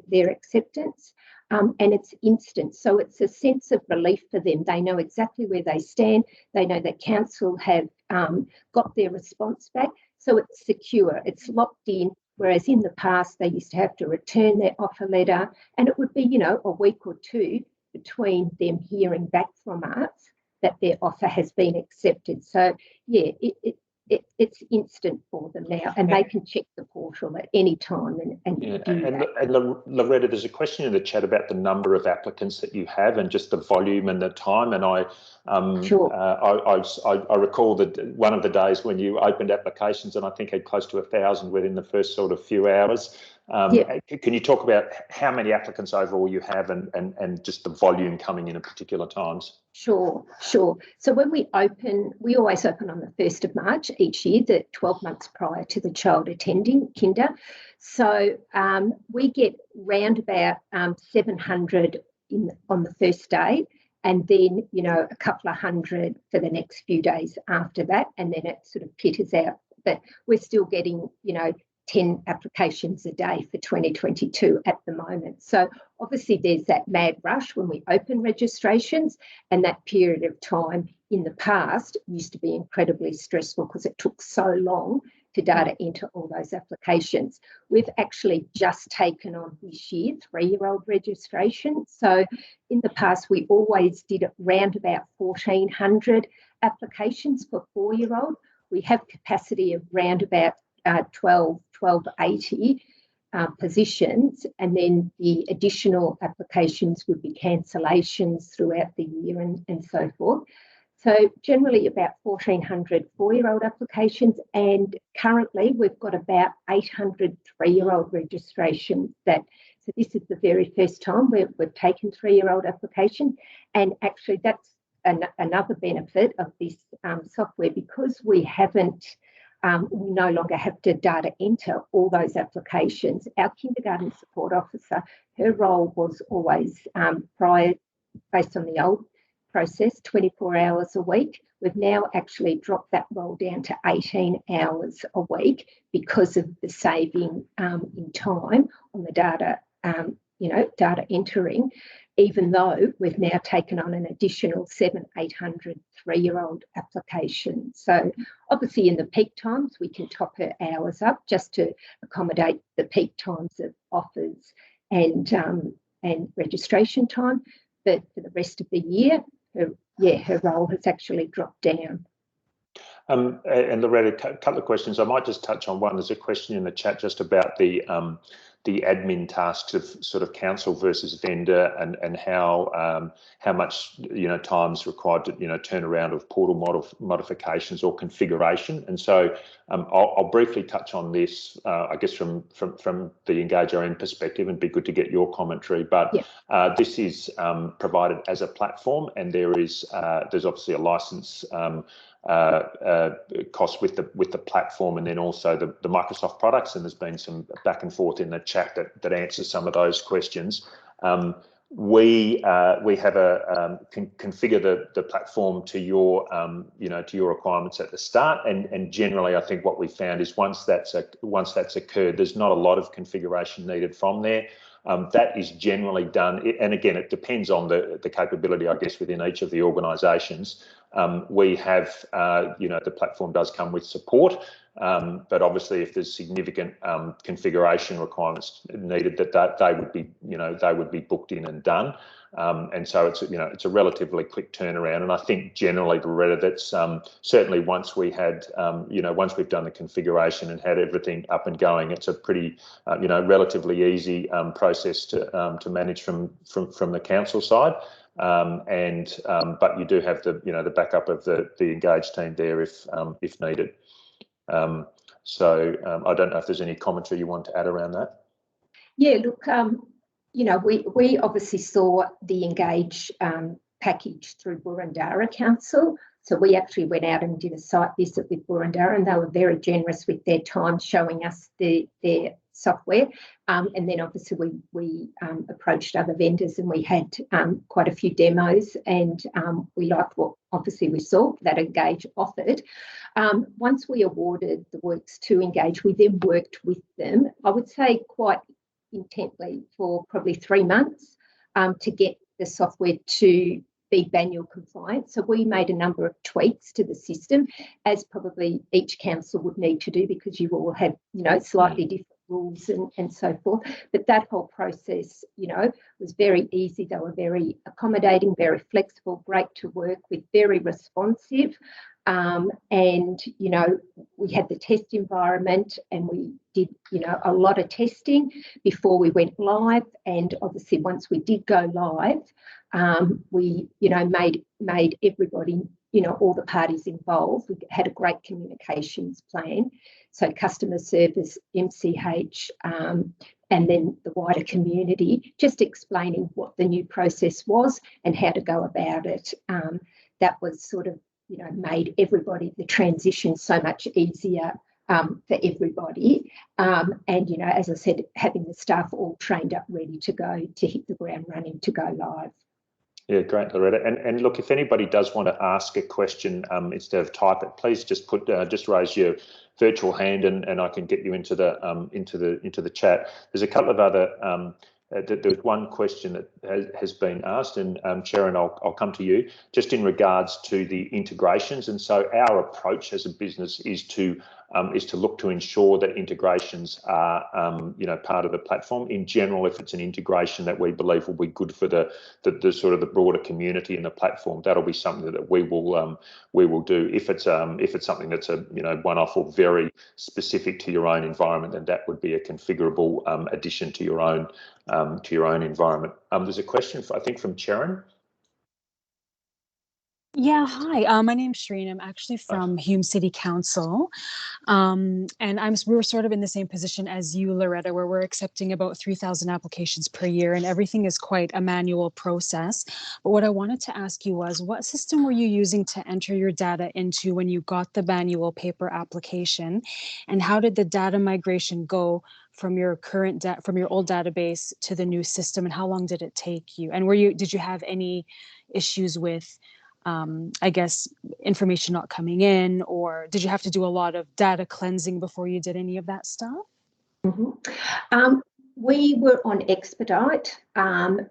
their acceptance. And it's instant. So it's a sense of relief for them. They know exactly where they stand. They know that council have got their response back. So it's secure, it's locked in. Whereas in the past, they used to have to return their offer letter, and it would be, a week or two between them hearing back from us that their offer has been accepted. So, yeah, it's instant for them now, and they can check the portal at any time and do that. And Loretta, there's a question in the chat about the number of applicants that you have and just the volume and the time. And I recall that one of the days when you opened applications, and I think had close to 1,000 within the first sort of few hours. Can you talk about how many applicants overall you have and just the volume coming in at particular times? Sure. So when we always open on the 1st of March each year, the 12 months prior to the child attending kinder. So we get round about 700 on the first day, and then, a couple of hundred for the next few days after that, and then it sort of peters out. But we're still getting, 10 applications a day for 2022 at the moment. So obviously there's that mad rush when we open registrations, and that period of time in the past used to be incredibly stressful because it took so long to data enter all those applications. We've actually just taken on this year 3-year-old registration. So in the past, we always did around about 1,400 applications for 4-year-old. We have capacity of round about 1280 positions, and then the additional applications would be cancellations throughout the year and so forth. So generally about 1,400 4-year-old applications, and currently we've got about 800 3-year-old registrations. So this is the very first time we've taken 3-year-old applications, and actually that's another benefit of this software, because we no longer have to data enter all those applications. Our kindergarten support officer, her role was always prior, based on the old process, 24 hours a week. We've now actually dropped that role down to 18 hours a week because of the saving in time on the data, data entering, even though we've now taken on an additional 700-800 3-year-old applications. So obviously in the peak times, we can top her hours up just to accommodate the peak times of offers and registration time. But for the rest of the year, her role has actually dropped down. And Loretta, a couple of questions. I might just touch on one. There's a question in the chat just about the admin tasks of sort of council versus vendor, and how much time's required to turn around of portal modifications or configuration. And so I'll briefly touch on this, I guess from the EngageRM perspective, and be good to get your commentary. But this is provided as a platform, and there's obviously a license cost with the platform, and then also the Microsoft products, and there's been some back and forth in the chat that answers some of those questions. We have configure the platform to your to your requirements at the start, and generally I think what we found is once that's occurred, there's not a lot of configuration needed from there. That is generally done, and again, it depends on the capability, I guess, within each of the organisations. We have, the platform does come with support, but obviously, if there's significant configuration requirements needed, that they would be booked in and done. And so it's a relatively quick turnaround. And I think generally, Loretta, that's certainly once we've done the configuration and had everything up and going, it's a pretty relatively easy process to manage from the council side. But you do have the backup of the Engage team there if needed. I don't know if there's any commentary you want to add around that. Yeah, look, we obviously saw the Engage package through Boroondara Council. So we actually went out and did a site visit with Boroondara, and they were very generous with their time showing us their software. And then obviously we approached other vendors, and we had quite a few demos, and we liked what obviously we saw that Engage offered. Once we awarded the works to Engage, we then worked with them, I would say quite intently, for probably 3 months to get the software to be Banyule compliant. So we made a number of tweaks to the system, as probably each council would need to do, because you all have slightly different rules and so forth. But that whole process was very easy. They were very accommodating, very flexible, great to work with, very responsive. And we had the test environment, and we did a lot of testing before we went live. And obviously once we did go live, we made everybody, all the parties involved. We had a great communications plan, so customer service, MCH, and then the wider community, just explaining what the new process was and how to go about it. That was sort of made the transition so much easier for everybody. And, as I said, having the staff all trained up, ready to go, to hit the ground running, to go live. Yeah, great, Loretta. And look, if anybody does want to ask a question instead of type it, please just raise your virtual hand, and I can get you into the chat. There's a couple of other. There's one question that has been asked, and Sharon, I'll come to you, just in regards to the integrations. And so our approach as a business is to look to ensure that integrations are part of the platform. In general, if it's an integration that we believe will be good for the sort of the broader community and the platform, that'll be something that we will do. If it's something that's a one-off or very specific to your own environment, then that would be a configurable addition to your own environment. There's a question, I think, from Sharon. Yeah, hi. My name's Shreen. I'm actually from Hume City Council. And we were sort of in the same position as you, Loretta, where we're accepting about 3,000 applications per year, and everything is quite a manual process. But what I wanted to ask you was, what system were you using to enter your data into when you got the manual paper application? And how did the data migration go from your old database to the new system? And how long did it take you? And did you have any issues with I guess, information not coming in, or did you have to do a lot of data cleansing before you did any of that stuff? Mm-hmm. We were on Expedite, and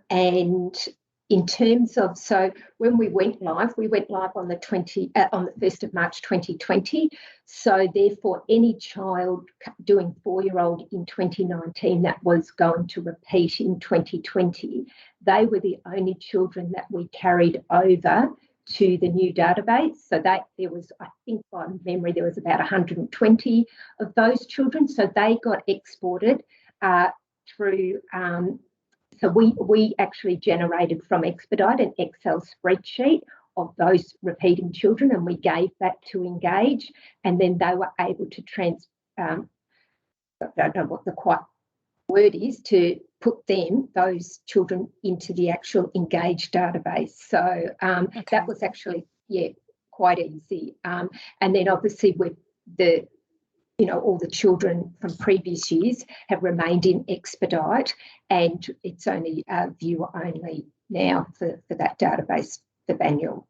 in terms of, so when we went live on the 1st of March 2020. So therefore, any child doing 4-year-old in 2019 that was going to repeat in 2020, they were the only children that we carried over to the new database. So that there was, I think by memory, there was about 120 of those children. So they got exported through, so we actually generated from Expedite an Excel spreadsheet of those repeating children, and we gave that to Engage, and then they were able to I don't know what the quite word is, to put those children into the actual Engage database. So that was actually, quite easy. And then obviously with the, all the children from previous years have remained in Expedite, and it's only viewer only now for that database for Banyule.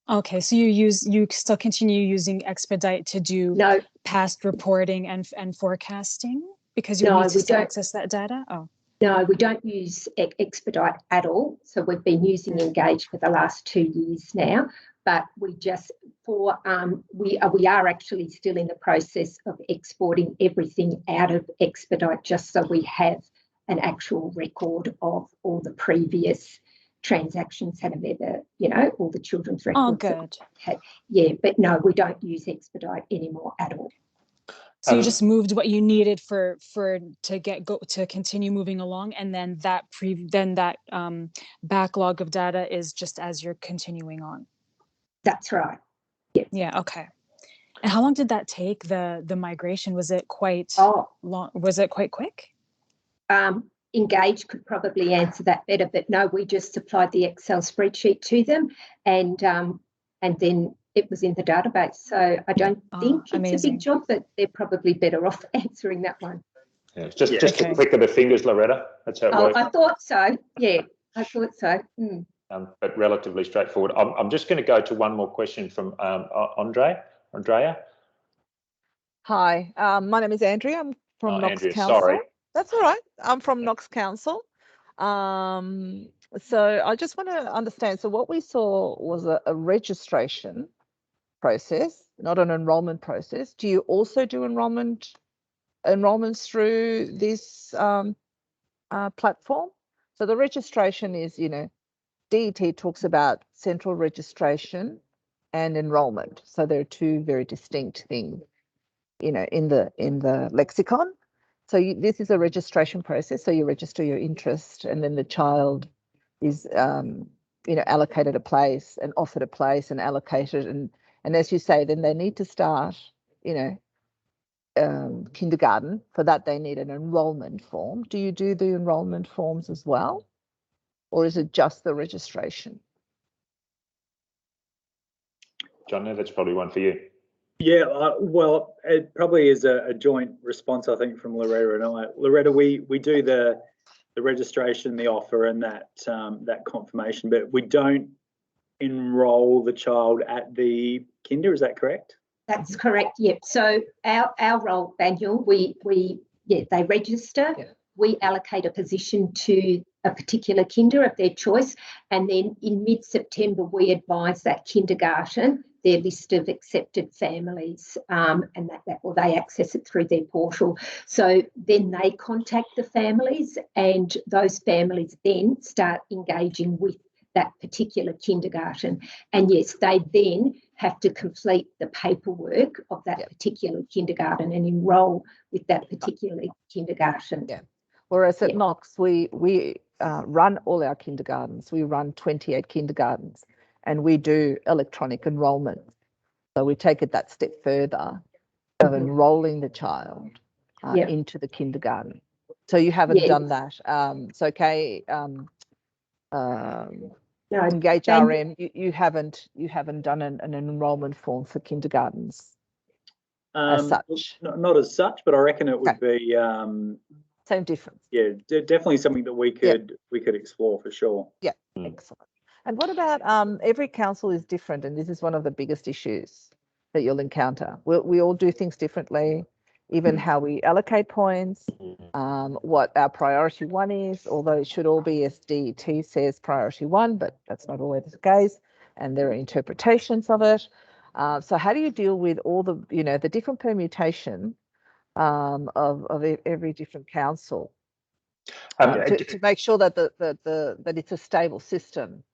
Okay, so you still continue using Expedite to do past reporting and forecasting, because you need to access that data? Oh. No, we don't use Expedite at all. So we've been using Engage for the last 2 years now, but we just we are actually still in the process of exporting everything out of Expedite just so we have an actual record of all the previous transactions that have ever, all the children's records. Oh, good. Yeah, but no, we don't use Expedite anymore at all. So you just moved what you needed to continue moving along, and then that backlog of data is just as you're continuing on. That's right. Yes. Yeah. Okay. And how long did that take? The migration, was it quite long? Was it quite quick? Engage could probably answer that better, but no, we just supplied the Excel spreadsheet to them, and then it was in the database. So I don't think it's amazing. a big job, but they're probably better off answering that one. Yeah, it's just a click of the fingers, Loretta. That's how it works. I thought so. Yeah, I thought so. But relatively straightforward. I'm just going to go to one more question from Andrea. Hi, my name is Andrea. I'm from Knox Andrea, Council. sorry. That's all right. I'm from Knox Council. So I just want to understand. So what we saw was a registration process, not an enrolment process. Do you also do enrolments through this platform? So the registration is, DET talks about central registration and enrolment. So there are two very distinct things, in the lexicon. So this is a registration process. So you register your interest, and then the child is, allocated a place and offered a place and allocated. And as you say, then they need to start, kindergarten. For that, they need an enrolment form. Do you do the enrolment forms as well? Or is it just the registration? John, that's probably one for you. Yeah, well, it probably is a joint response, I think, from Loretta and I. Loretta, we do the registration, the offer, and that confirmation, but we don't enroll the child at the kinder. Is that correct? That's correct. Yep. So our role, Banyule, they register. Yeah. We allocate a position to a particular kinder of their choice, and then in mid-September we advise that kindergarten their list of accepted families, and they access it through their portal. So then they contact the families, and those families then start engaging with that particular kindergarten. And yes, they then have to complete the paperwork of that particular kindergarten and enrol with that particular kindergarten. Yeah. Whereas at Knox, we run all our kindergartens. We run 28 kindergartens, and we do electronic enrolment. So we take it that step further of enrolling the child into the kindergarten. So you haven't done that. So okay, EngageRM, you haven't done an enrolment form for kindergartens as such. Not as such, but I reckon it would be same difference. Yeah, definitely something that we could explore for sure. Yeah, excellent. And what about every council is different, and this is one of the biggest issues that you'll encounter. We all do things differently, even how we allocate points, what our priority one is, although it should all be as DET says priority one, but that's not always the case, and there are interpretations of it. So how do you deal with all the, the different permutation of every different council to make sure that that it's a stable system?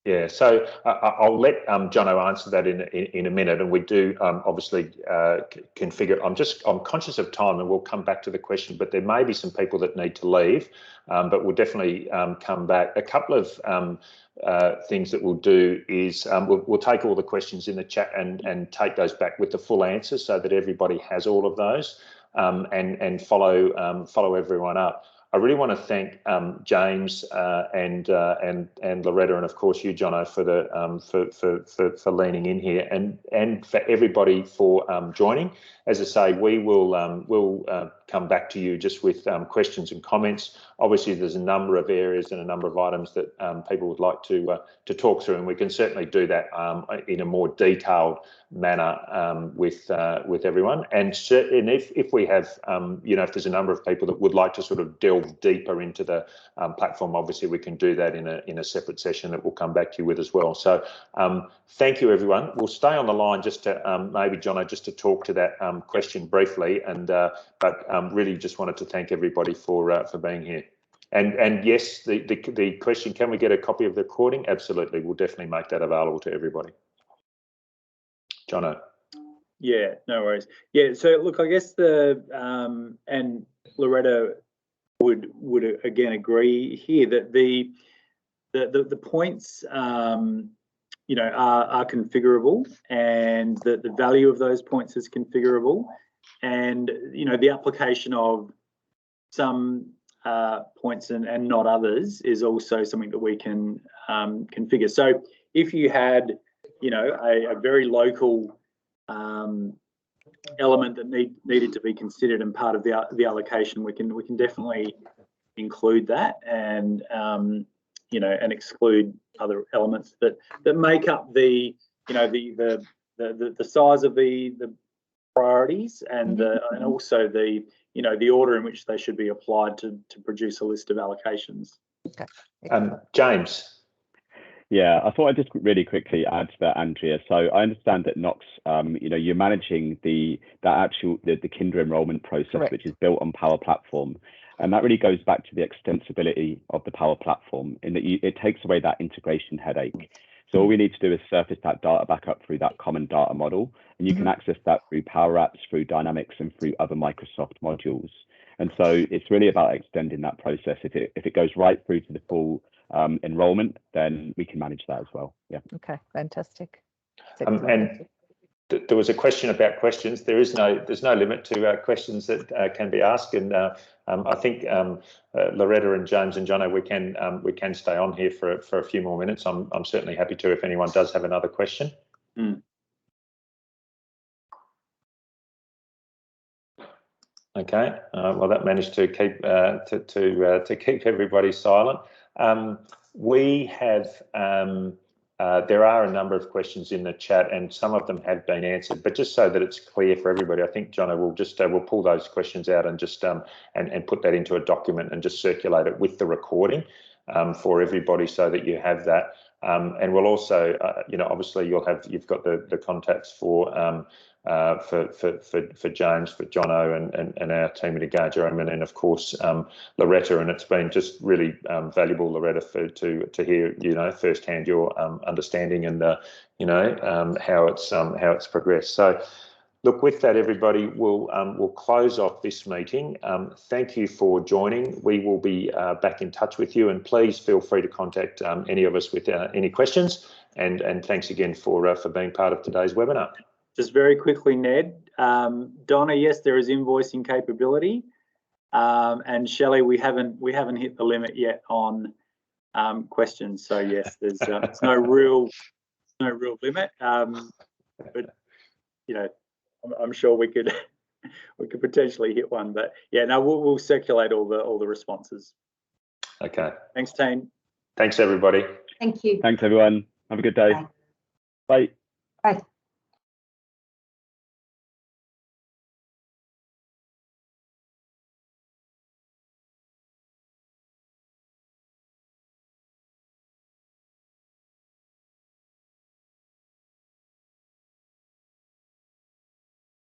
Yeah, so I'll let Jono answer that in a minute, and we do obviously configure. I'm conscious of time, and we'll come back to the question. But there may be some people that need to leave, but we'll definitely come back. A couple of things that we'll do is we'll take all the questions in the chat and take those back with the full answers, so that everybody has all of those, and follow everyone up. I really want to thank James and Loretta, and of course you, Jono, for leaning in here, and for everybody for joining. As I say, we'll come back to you just with questions and comments. Obviously, there's a number of areas and a number of items that people would like to talk through, and we can certainly do that in a more detailed manner with everyone. And if we have, if there's a number of people that would like to sort of delve deeper into the platform, obviously we can do that in a separate session that we'll come back to you with as well. So thank you, everyone. We'll stay on the line just to maybe, Jono, just to talk to that question briefly, and but really just wanted to thank everybody for being here. And yes, the question, can we get a copy of the recording? Absolutely, we'll definitely make that available to everybody. Jono. Yeah, no worries. Yeah, so look, I guess the and Loretta would again agree here that the points are configurable, and that the value of those points is configurable, and the application of some points and not others is also something that we can configure. So if you had a very local element that needed to be considered and part of the allocation, we can definitely include that, and and exclude other elements that make up the size of the priorities, and also the order in which they should be applied to produce a list of allocations. Okay. James. Yeah, I thought I'd just really quickly add to that, Andrea. So I understand that Knox, you're managing the Kinder enrolment process, correct, which is built on Power Platform. And that really goes back to the extensibility of the Power Platform, in that it takes away that integration headache. So all we need to do is surface that data back up through that common data model, and you can access that through Power Apps, through Dynamics, and through other Microsoft modules. And so it's really about extending that process. If it goes right through to the full enrollment, then we can manage that as well. Yeah. Okay, fantastic. And there was a question about questions. There's no limit to questions that can be asked, and I think Loretta and James and Jono, we can stay on here for a few more minutes. I'm certainly happy to if anyone does have another question. Okay. Well, that managed to keep to keep everybody silent. We have. There are a number of questions in the chat, and some of them have been answered. But just so that it's clear for everybody, I think Jono will just we'll pull those questions out and just and put that into a document and just circulate it with the recording for everybody, so that you have that. And we'll also, obviously you've got the contacts for James, for Jono, and our team at EngageRM, and of course Loretta. And it's been just really valuable, Loretta, to hear firsthand your understanding and how it's progressed. So look, with that, everybody, we'll close off this meeting. Thank you for joining. We will be back in touch with you, and please feel free to contact any of us with any questions. And thanks again for being part of today's webinar. Just very quickly, Ned, Donna, yes, there is invoicing capability, and Shelley, we haven't hit the limit yet on questions. So yes, there's no real limit, but I'm sure we could potentially hit one. But yeah, no, we'll circulate all the responses. Okay. Thanks, team. Thanks, everybody. Thank you. Thanks, everyone. Have a good day. Bye. Bye. Bye.